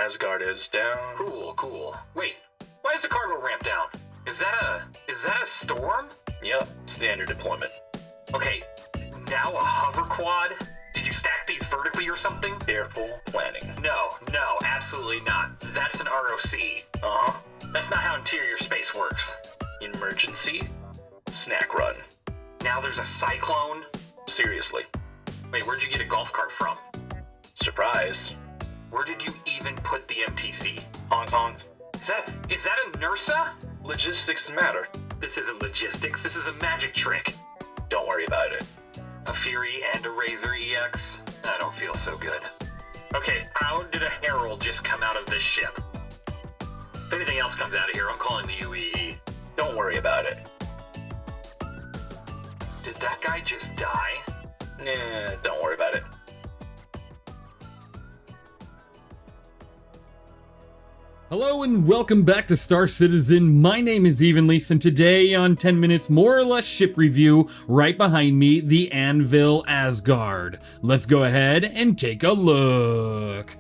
Asgard is down. Cool. Wait, why is the cargo ramp down? Is that a storm? Yep, standard deployment. Okay, now a hover quad? Did you stack these vertically or something? Careful planning. No, absolutely not. That's an ROC. Uh-huh. That's not how interior space works. Emergency snack run. Now there's a cyclone? Seriously. Wait, where'd you get a golf cart from? Surprise. Where did you even put the MTC? Hong Kong. Is that a NURSA? Logistics matter. This isn't logistics, this is a magic trick. Don't worry about it. A Fury and a Razor EX? I don't feel so good. Okay, how did a Herald just come out of this ship? If anything else comes out of here, I'm calling the UEE. Don't worry about it. Did that guy just die? Nah, don't worry about it. Hello and welcome back to Star Citizen. My name is Evenlease, and today on 10 Minutes More or Less Ship Review, right behind me, the ANVIL ASGARD. Let's go ahead and take a look.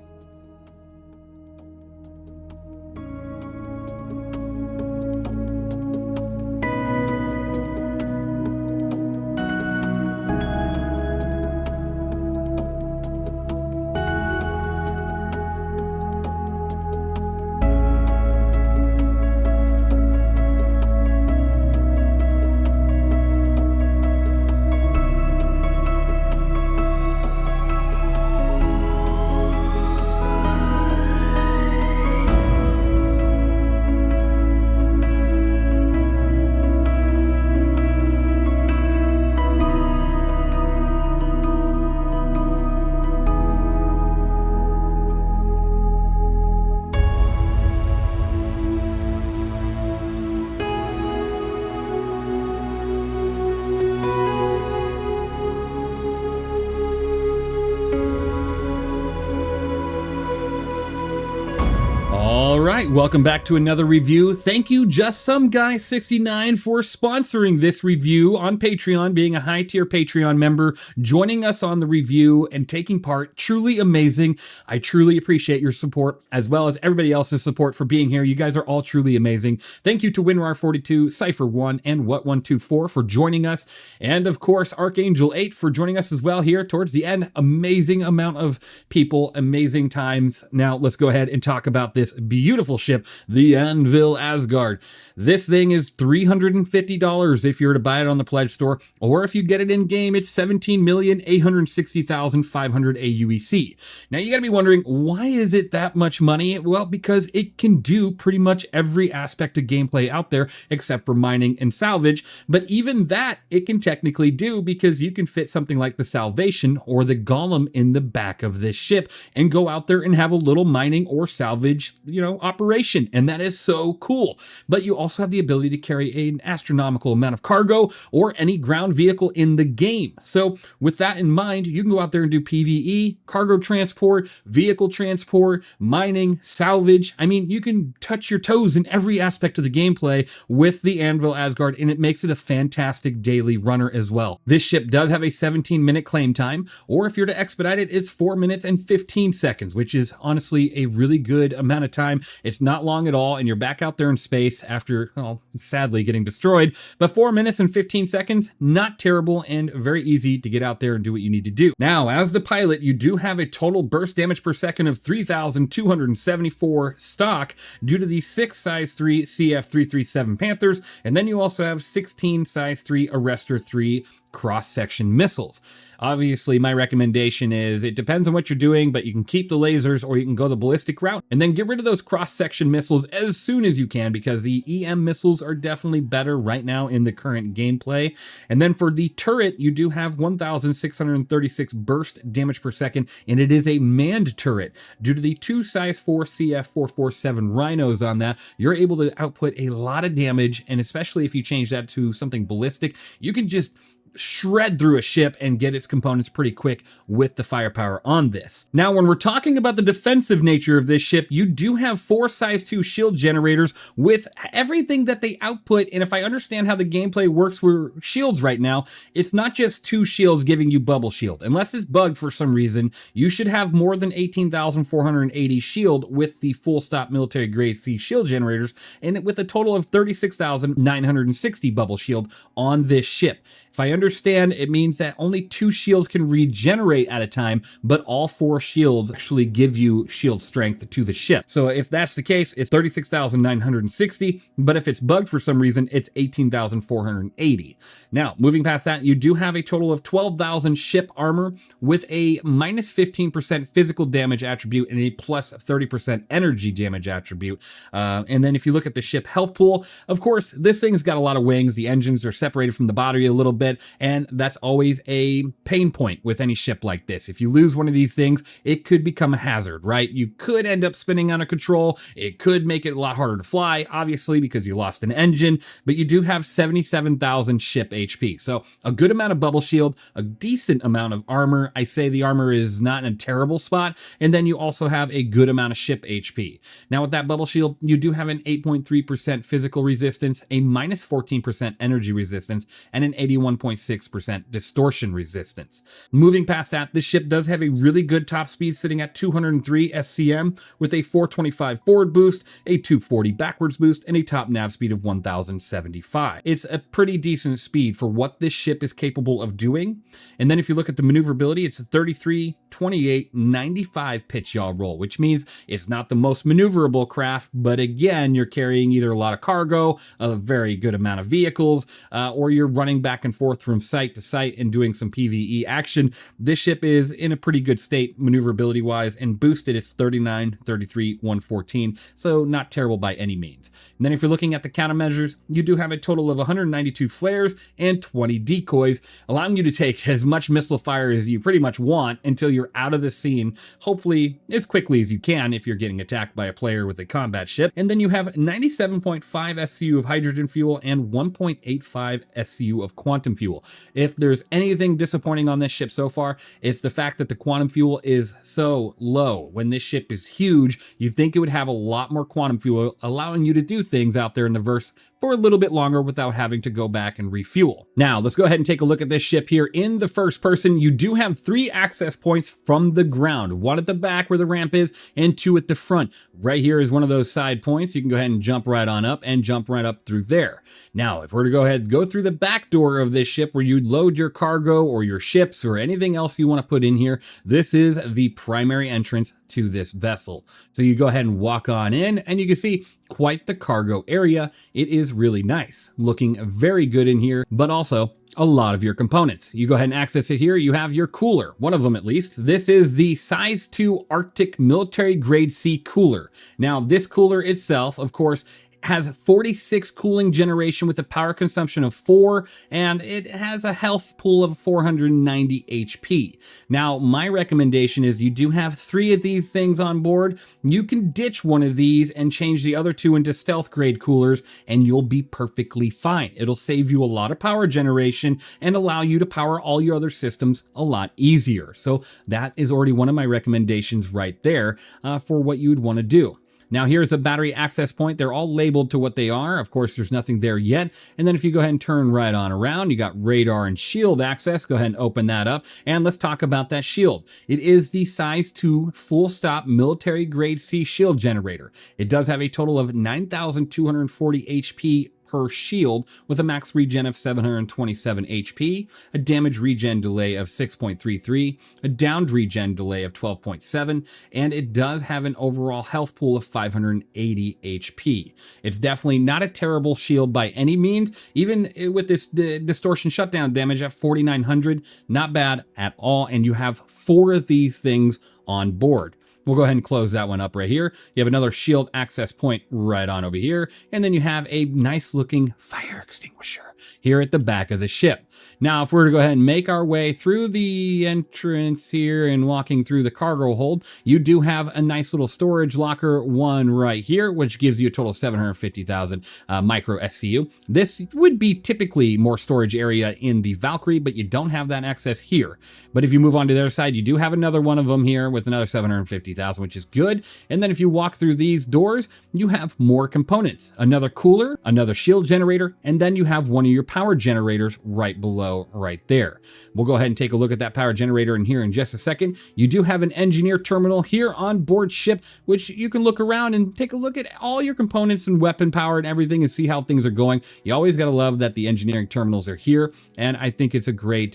Alright, welcome back to another review. Thank you, JustSomeGuy69, for sponsoring this review on Patreon, being a high-tier Patreon member, joining us on the review and taking part. Truly amazing. I truly appreciate your support, as well as everybody else's support for being here. You guys are all truly amazing. Thank you to WinRAR42, Cypher1, and What124 for joining us, and of course, Archangel8 for joining us as well here towards the end. Amazing amount of people, amazing times. Now, let's go ahead and talk about this beautiful ship, the ANVIL ASGARD. This thing is $350 if you're to buy it on the Pledge Store, or if you get it in game, it's $17,860,500 AUEC. Now you gotta be wondering, why is it that much money? Well, because it can do pretty much every aspect of gameplay out there except for mining and salvage, but even that it can technically do, because you can fit something like the Salvation or the Golem in the back of this ship and go out there and have a little mining or salvage, operation, and that is so cool. But you also have the ability to carry an astronomical amount of cargo or any ground vehicle in the game. So with that in mind, you can go out there and do PvE, cargo transport, vehicle transport, mining, salvage. I mean, you can touch your toes in every aspect of the gameplay with the ANVIL ASGARD, and it makes it a fantastic daily runner as well. This ship does have a 17-minute claim time, or if you're to expedite it, it's 4 minutes and 15 seconds, which is honestly a really good amount of time. It's not long at all, and you're back out there in space after, well, sadly getting destroyed. But 4 minutes and 15 seconds, not terrible, and very easy to get out there and do what you need to do. Now, as the pilot, you do have a total burst damage per second of 3,274 stock due to the 6 size 3 CF337 Panthers, and then you also have 16 size 3 Arrestor 3 cross-section missiles. Obviously, my recommendation is it depends on what you're doing, but you can keep the lasers or you can go the ballistic route and then get rid of those cross-section missiles as soon as you can, because the EM missiles are definitely better right now in the current gameplay. And then for the turret, you do have 1,636 burst damage per second, and it is a manned turret. Due to the 2 size 4 CF447 rhinos on that, you're able to output a lot of damage, and especially if you change that to something ballistic, you can just shred through a ship and get its components pretty quick with the firepower on this. Now, when we're talking about the defensive nature of this ship, you do have 4 size 2 shield generators with everything that they output. And if I understand how the gameplay works for shields right now, it's not just 2 shields giving you bubble shield. Unless it's bugged for some reason, you should have more than 18,480 shield with the full stop military grade C shield generators, and with a total of 36,960 bubble shield on this ship. If I understand, it means that only 2 shields can regenerate at a time, but all 4 shields actually give you shield strength to the ship. So if that's the case, it's 36,960, but if it's bugged for some reason, it's 18,480. Now, moving past that, you do have a total of 12,000 ship armor with a minus 15% physical damage attribute and a plus 30% energy damage attribute. And then if you look at the ship health pool, of course, this thing's got a lot of wings. The engines are separated from the body a little bit, and that's always a pain point with any ship like this. If you lose one of these things, it could become a hazard, right? You could end up spinning out of control. It could make it a lot harder to fly, obviously, because you lost an engine, but you do have 77,000 ship HP. So a good amount of bubble shield, a decent amount of armor. I say the armor is not in a terrible spot, and then you also have a good amount of ship HP. Now with that bubble shield, you do have an 8.3% physical resistance, a minus 14% energy resistance, and an 81.6% distortion resistance. Moving past that, this ship does have a really good top speed sitting at 203 SCM with a 425 forward boost, a 240 backwards boost, and a top nav speed of 1075. It's a pretty decent speed for what this ship is capable of doing. And then if you look at the maneuverability, it's a 33, 28, 95 pitch yaw roll, which means it's not the most maneuverable craft, but again, you're carrying either a lot of cargo, a very good amount of vehicles, or you're running back and forth from site to site and doing some PvE action. This ship is in a pretty good state maneuverability wise, and boosted it's 39, 33, 114, so not terrible by any means. And then if you're looking at the countermeasures, you do have a total of 192 flares and 20 decoys, allowing you to take as much missile fire as you pretty much want until you're out of the scene, hopefully as quickly as you can if you're getting attacked by a player with a combat ship. And then you have 97.5 SCU of hydrogen fuel and 1.85 SCU of quantum fuel. If there's anything disappointing on this ship so far, it's the fact that the quantum fuel is so low. When this ship is huge, you think it would have a lot more quantum fuel, allowing you to do things out there in the verse for a little bit longer without having to go back and refuel. Now, let's go ahead and take a look at this ship here. In the first person, you do have 3 access points from the ground, 1 at the back where the ramp is, and 2 at the front. Right here is one of those side points. You can go ahead and jump right on up and jump right up through there. Now, if we're to go ahead and go through the back door of this ship where you load your cargo or your ships or anything else you want to put in here, this is the primary entrance to this vessel. So you go ahead and walk on in, and you can see quite the cargo area. It is really nice, looking very good in here, but also a lot of your components. You go ahead and access it here. You have your cooler, one of them at least. This is the size 2 Arctic military grade C cooler. Now this cooler itself, of course, has 46 cooling generation with a power consumption of 4, and it has a health pool of 490 HP. Now, my recommendation is you do have 3 of these things on board. You can ditch one of these and change the other 2 into stealth grade coolers, and you'll be perfectly fine. It'll save you a lot of power generation and allow you to power all your other systems a lot easier. So that is already one of my recommendations right there for what you would want to do. Now here's a battery access point. They're all labeled to what they are. Of course, there's nothing there yet. And then if you go ahead and turn right on around, you got radar and shield access. Go ahead and open that up. And let's talk about that shield. It is the size 2 full stop military grade C shield generator. It does have a total of 9,240 HP per shield with a max regen of 727 HP, a damage regen delay of 6.33, a downed regen delay of 12.7, and it does have an overall health pool of 580 HP. It's definitely not a terrible shield by any means, even with this distortion shutdown damage at 4,900, not bad at all, and you have 4 of these things on board. We'll go ahead and close that one up right here. You have another shield access point right on over here. And then you have a nice looking fire extinguisher here at the back of the ship. Now, if we're to go ahead and make our way through the entrance here and walking through the cargo hold, you do have a nice little storage locker one right here, which gives you a total of 750,000 micro SCU. This would be typically more storage area in the Valkyrie, but you don't have that access here. But if you move on to the other side, you do have another one of them here with another 750,000, which is good. And then if you walk through these doors, you have more components, another cooler, another shield generator, and then you have one of your power generators right below right there. We'll go ahead and take a look at that power generator in here in just a second. You do have an engineer terminal here on board ship, which you can look around and take a look at all your components and weapon power and everything and see how things are going. You always got to love that the engineering terminals are here, and I think it's a great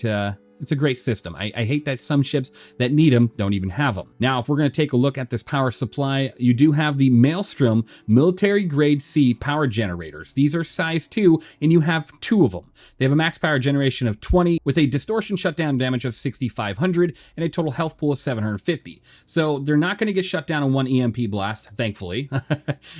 system. I hate that some ships that need them don't even have them. Now, if we're going to take a look at this power supply, you do have the Maelstrom military grade C power generators. These are size 2, and you have 2 of them. They have a max power generation of 20 with a distortion shutdown damage of 6,500 and a total health pool of 750. So they're not going to get shut down in one EMP blast, thankfully.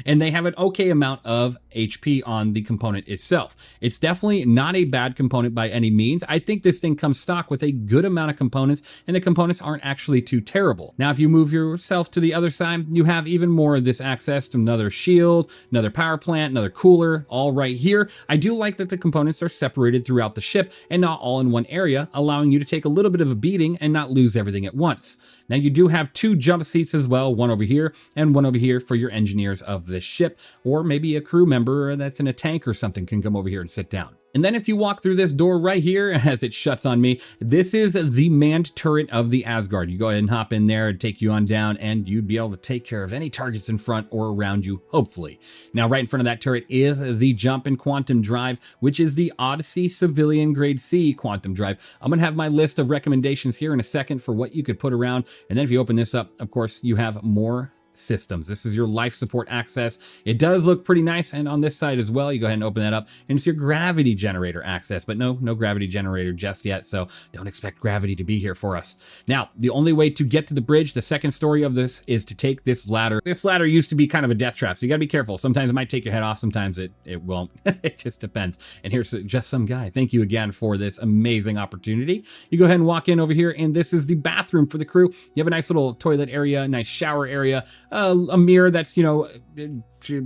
And they have an okay amount of HP on the component itself. It's definitely not a bad component by any means. I think this thing comes stock with a good amount of components, and the components aren't actually too terrible. Now, if you move yourself to the other side, you have even more of this access to another shield, another power plant, another cooler, all right here. I do like that the components are separated throughout the ship and not all in one area, allowing you to take a little bit of a beating and not lose everything at once. Now, you do have 2 jump seats as well, one over here and one over here for your engineers of this ship, or maybe a crew member that's in a tank or something can come over here and sit down. And then if you walk through this door right here, as it shuts on me, this is the manned turret of the Asgard. You go ahead and hop in there and take you on down, and you'd be able to take care of any targets in front or around you, hopefully. Now, right in front of that turret is the jump and quantum drive, which is the Odyssey Civilian Grade C quantum drive. I'm going to have my list of recommendations here in a second for what you could put around. And then if you open this up, of course, you have more systems. This is your life support access. It does look pretty nice. And on this side as well, you go ahead and open that up and it's your gravity generator access, but no gravity generator just yet. So don't expect gravity to be here for us. Now, the only way to get to the bridge, the second story of this, is to take this ladder. This ladder used to be kind of a death trap, so you gotta be careful. Sometimes it might take your head off. Sometimes it won't. It just depends. And here's just some guy. Thank you again for this amazing opportunity. You go ahead and walk in over here, and this is the bathroom for the crew. You have a nice little toilet area, nice shower area, a mirror that's,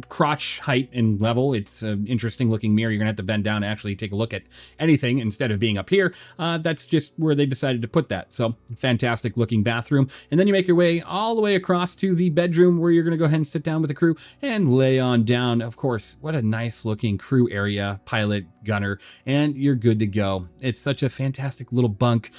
crotch height and level. It's an interesting looking mirror. You're gonna have to bend down to actually take a look at anything instead of being up here. That's just where they decided to put that. So fantastic looking bathroom. And then you make your way all the way across to the bedroom where you're gonna go ahead and sit down with the crew and lay on down. Of course, what a nice looking crew area, pilot, gunner, and you're good to go. It's such a fantastic little bunk.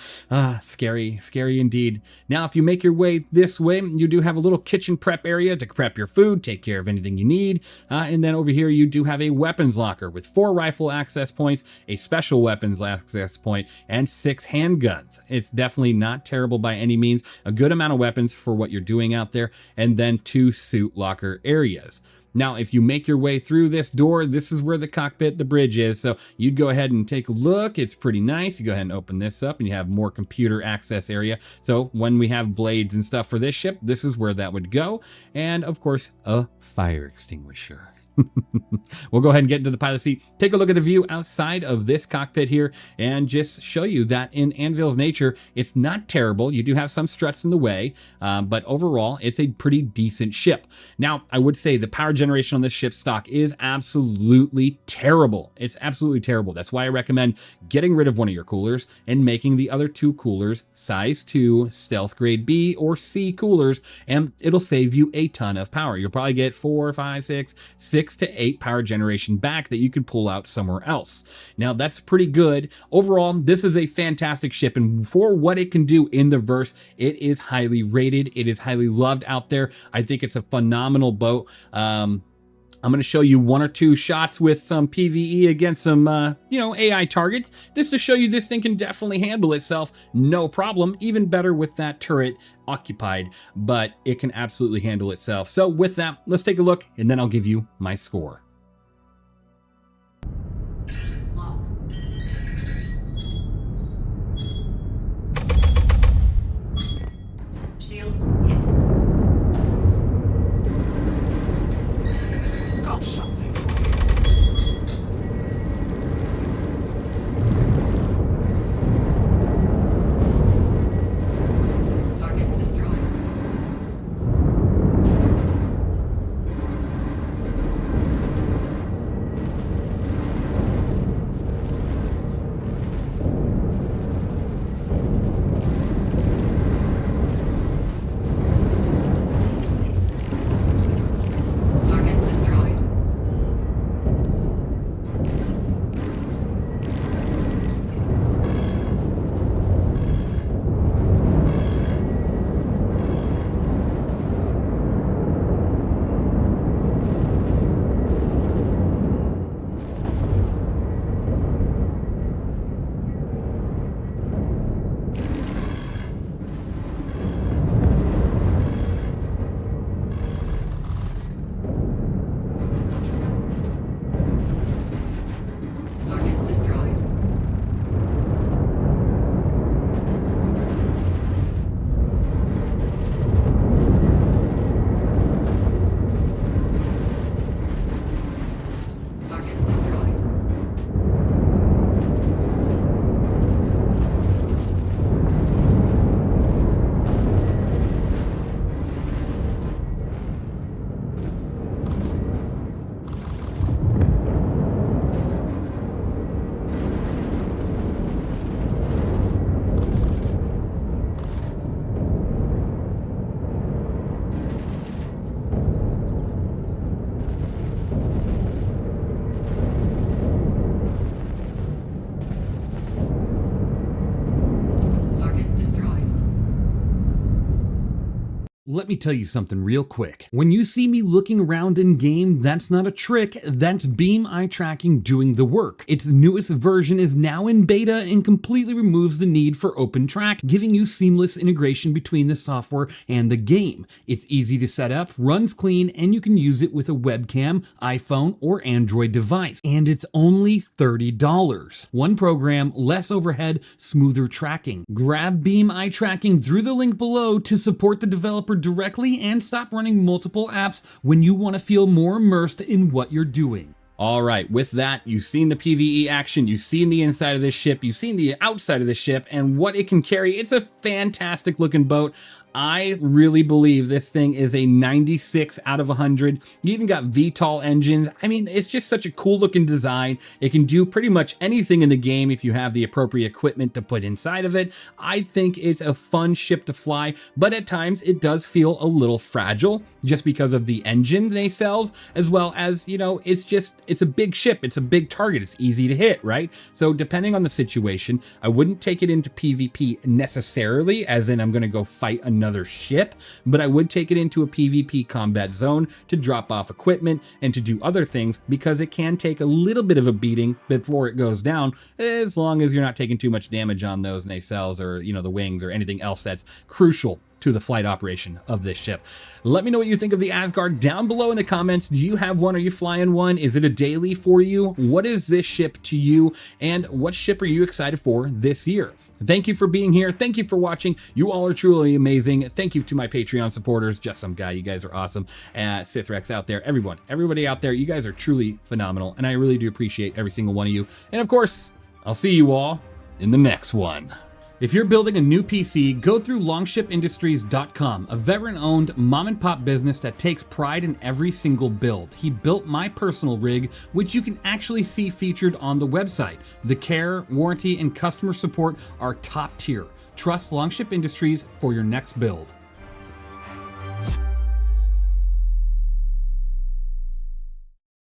Scary indeed. Now, if you make your way this way, you do have a little kitchen prep area to prep your food, take care of anything you need. And then over here, you do have a weapons locker with 4 rifle access points, a special weapons access point, and 6 handguns. It's definitely not terrible by any means. A good amount of weapons for what you're doing out there, and then 2 suit locker areas. Now, if you make your way through this door, this is where the cockpit, the bridge is. So you'd go ahead and take a look. It's pretty nice. You go ahead and open this up and you have more computer access area. So when we have blades and stuff for this ship, this is where that would go. And of course, a fire extinguisher. We'll go ahead and get into the pilot seat, take a look at the view outside of this cockpit here, and just show you that in Anvil's nature, it's not terrible. You do have some struts in the way, but overall, it's a pretty decent ship. Now, I would say the power generation on this ship stock is absolutely terrible. It's absolutely terrible. That's why I recommend getting rid of one of your coolers and making the other 2 coolers size 2 stealth grade B or C coolers, and it'll save you a ton of power. You'll probably get 4, 5, 6 to 8 power generation back that you could pull out somewhere else. Now, that's pretty good. Overall, this is a fantastic ship, and for what it can do in the verse, it is highly rated. It is highly loved out there. I think it's a phenomenal boat. I'm going to show you 1 or 2 shots with some PvE against some, AI targets, just to show you this thing can definitely handle itself, no problem, even better with that turret occupied, but it can absolutely handle itself. So with that, let's take a look, and then I'll give you my score. Shields hit. Let me tell you something real quick. When you see me looking around in game, that's not a trick, that's beam eye tracking doing the work. Its newest version is now in beta and completely removes the need for open track, giving you seamless integration between the software and the game. It's easy to set up, runs clean, and you can use it with a webcam, iPhone, or Android device. And it's only $30. One program, less overhead, smoother tracking. Grab beam eye tracking through the link below to support the developer directly and stop running multiple apps when you want to feel more immersed in what you're doing. All right, with that, you've seen the PvE action, you've seen the inside of this ship, you've seen the outside of the ship, and what it can carry. It's a fantastic looking boat. I really believe this thing is a 96 out of 100. You even got VTOL engines. I mean, it's just such a cool looking design. It can do pretty much anything in the game if you have the appropriate equipment to put inside of it. I think it's a fun ship to fly, but at times it does feel a little fragile just because of the engine nacelles, as well as, you know, it's a big ship. It's a big target. It's easy to hit, right? So depending on the situation, I wouldn't take it into PvP necessarily, as in I'm going to go fight another ship, but I would take it into a PvP combat zone to drop off equipment and to do other things, because it can take a little bit of a beating before it goes down, as long as you're not taking too much damage on those nacelles or, you know, the wings or anything else that's crucial to the flight operation of this ship. Let me know what you think of the Asgard down below in the comments. Do you have one? Are you flying one? Is it a daily for you? What is this ship to you? And what ship are you excited for this year? Thank you for being here. Thank you for watching. You all are truly amazing. Thank you to my Patreon supporters. Just some guy. You guys are awesome. Sithrex out there. Everybody out there. You guys are truly phenomenal. And I really do appreciate every single one of you. And of course, I'll see you all in the next one. If you're building a new PC, go through longshipindustries.com, a veteran-owned mom-and-pop business that takes pride in every single build. He built my personal rig, which you can actually see featured on the website. The care, warranty, and customer support are top tier. Trust Longship Industries for your next build.